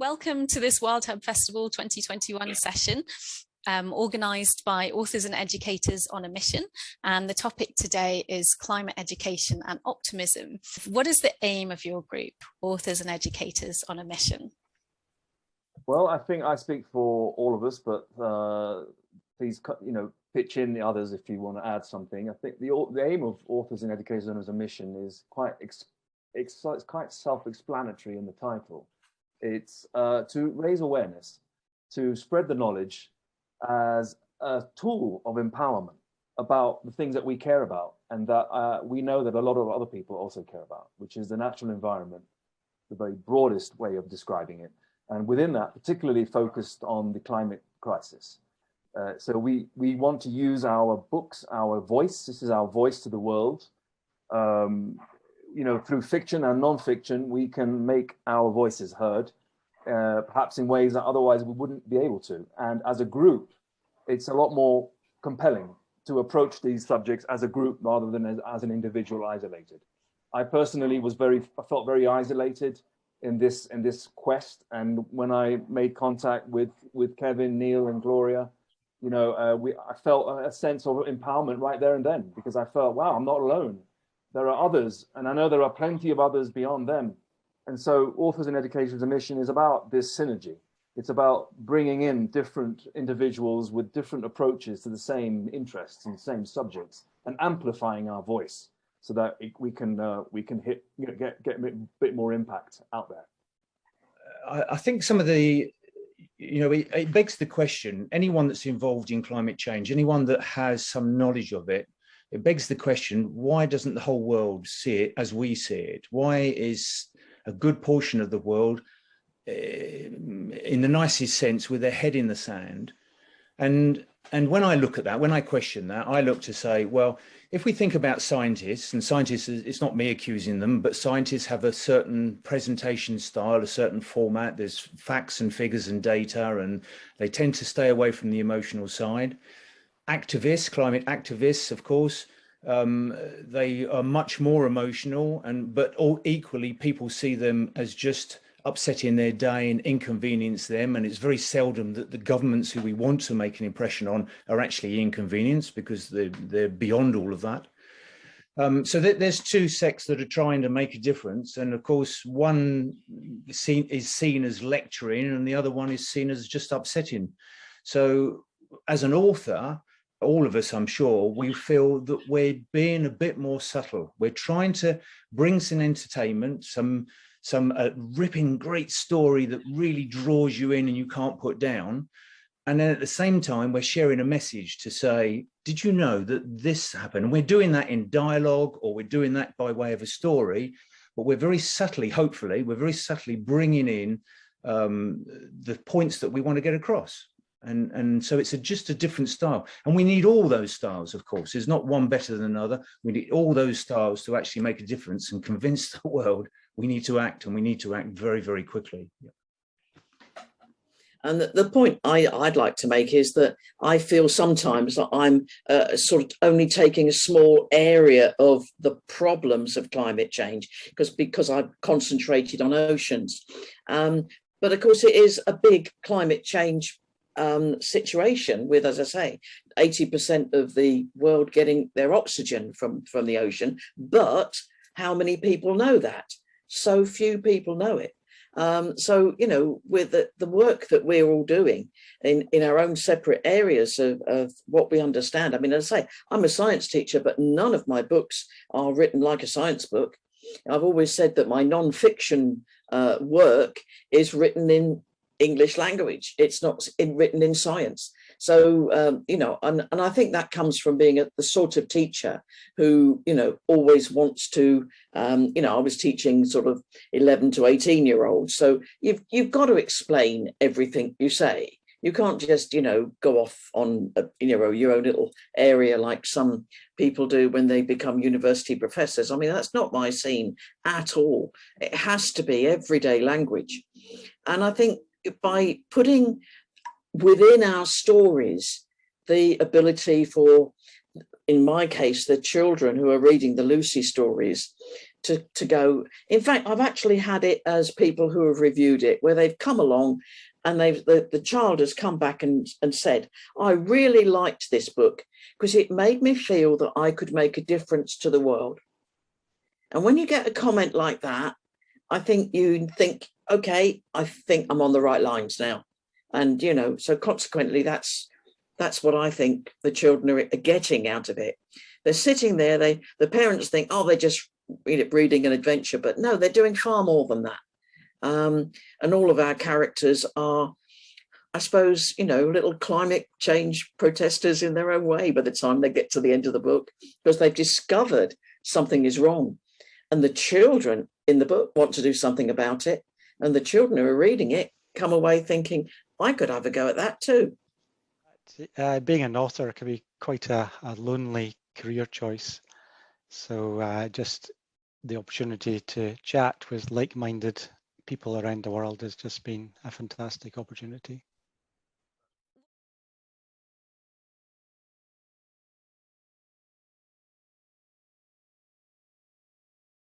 Welcome to this WildHub Festival 2021 session, organised by authors and educators on a mission. And the topic today is climate education and optimism. What is the aim of your group, authors and educators on a mission? Well, I think I speak for all of us, but please, pitch in the others if you want to add something. I think the aim of authors and educators on a mission is quite self-explanatory in the title. It's to raise awareness, to spread the knowledge as a tool of empowerment about the things that we care about and that we know that a lot of other people also care about, which is the natural environment, the very broadest way of describing it. And within that, particularly focused on the climate crisis. So we want to use our books, our voice. This is our voice to the world. Through fiction and non-fiction, we can make our voices heard, perhaps in ways that otherwise we wouldn't be able to. And as a group, it's a lot more compelling to approach these subjects as a group rather than as an individual isolated. I personally I felt very isolated in this quest. And when I made contact with Kevin, Neil, and Gloria, I felt a sense of empowerment right there and then, because I felt, wow, I'm not alone. There are others, and I know there are plenty of others beyond them. And so Authors and Education's mission is about this synergy. It's about bringing in different individuals with different approaches to the same interests and same subjects and amplifying our voice so that we can get a bit more impact out there. I think some of the, it begs the question, anyone that's involved in climate change, anyone that has some knowledge of it, it begs the question, why doesn't the whole world see it as we see it? Why is a good portion of the world, in the nicest sense, with their head in the sand? And when I look at that, when I question that, I look to say, well, if we think about scientists, and scientists, it's not me accusing them, but scientists have a certain presentation style, a certain format. There's facts and figures and data, and they tend to stay away from the emotional side. Activists, climate activists, of course, they are much more emotional, but equally people see them as just upsetting their day and inconvenience them. And it's very seldom that the governments who we want to make an impression on are actually inconvenienced, because they're beyond all of that. So there's two sects that are trying to make a difference. And of course, one is seen as lecturing and the other one is seen as just upsetting. So as an author, all of us, I'm sure, we feel that we're being a bit more subtle. We're trying to bring some entertainment, some ripping great story that really draws you in and you can't put down. And then at the same time, we're sharing a message to say, did you know that this happened? And we're doing that in dialogue, or we're doing that by way of a story, but we're very subtly, hopefully, we're very subtly bringing in the points that we want to get across. And so it's just a different style. And we need all those styles, of course. There's not one better than another. We need all those styles to actually make a difference and convince the world we need to act, and we need to act very, very quickly. Yeah. And the point I'd like to make is that I feel sometimes that I'm sort of only taking a small area of the problems of climate change because I've concentrated on oceans. But of course, it is a big climate change situation with, as I say, 80% of the world getting their oxygen from the ocean. But how many people know that? So few people know it. So, with the work that we're all doing in our own separate areas of what we understand. I mean, as I say, I'm a science teacher, but none of my books are written like a science book. I've always said that my non-fiction work is written in English language. It's not written in science. So, and I think that comes from being the sort of teacher who, always wants to, I was teaching sort of 11 to 18-year-olds. So you've got to explain everything you say. You can't just, go off on, your own little area like some people do when they become university professors. I mean, that's not my scene at all. It has to be everyday language. And I think by putting within our stories the ability for, in my case, the children who are reading the Lucy stories to go. In fact, I've actually had it as people who have reviewed it, where they've come along and the child has come back and said, I really liked this book because it made me feel that I could make a difference to the world. And when you get a comment like that, I think you think, okay, I think I'm on the right lines now. And, you know, so consequently, that's what I think the children are getting out of it. They're sitting there, the parents think, oh, they're just reading an adventure, but no, they're doing far more than that. And all of our characters are, I suppose, you know, little climate change protesters in their own way by the time they get to the end of the book, because they've discovered something is wrong. And the children in the book want to do something about it. And the children who are reading it come away thinking, I could have a go at that too. Being an author can be quite a lonely career choice. So just the opportunity to chat with like-minded people around the world has just been a fantastic opportunity.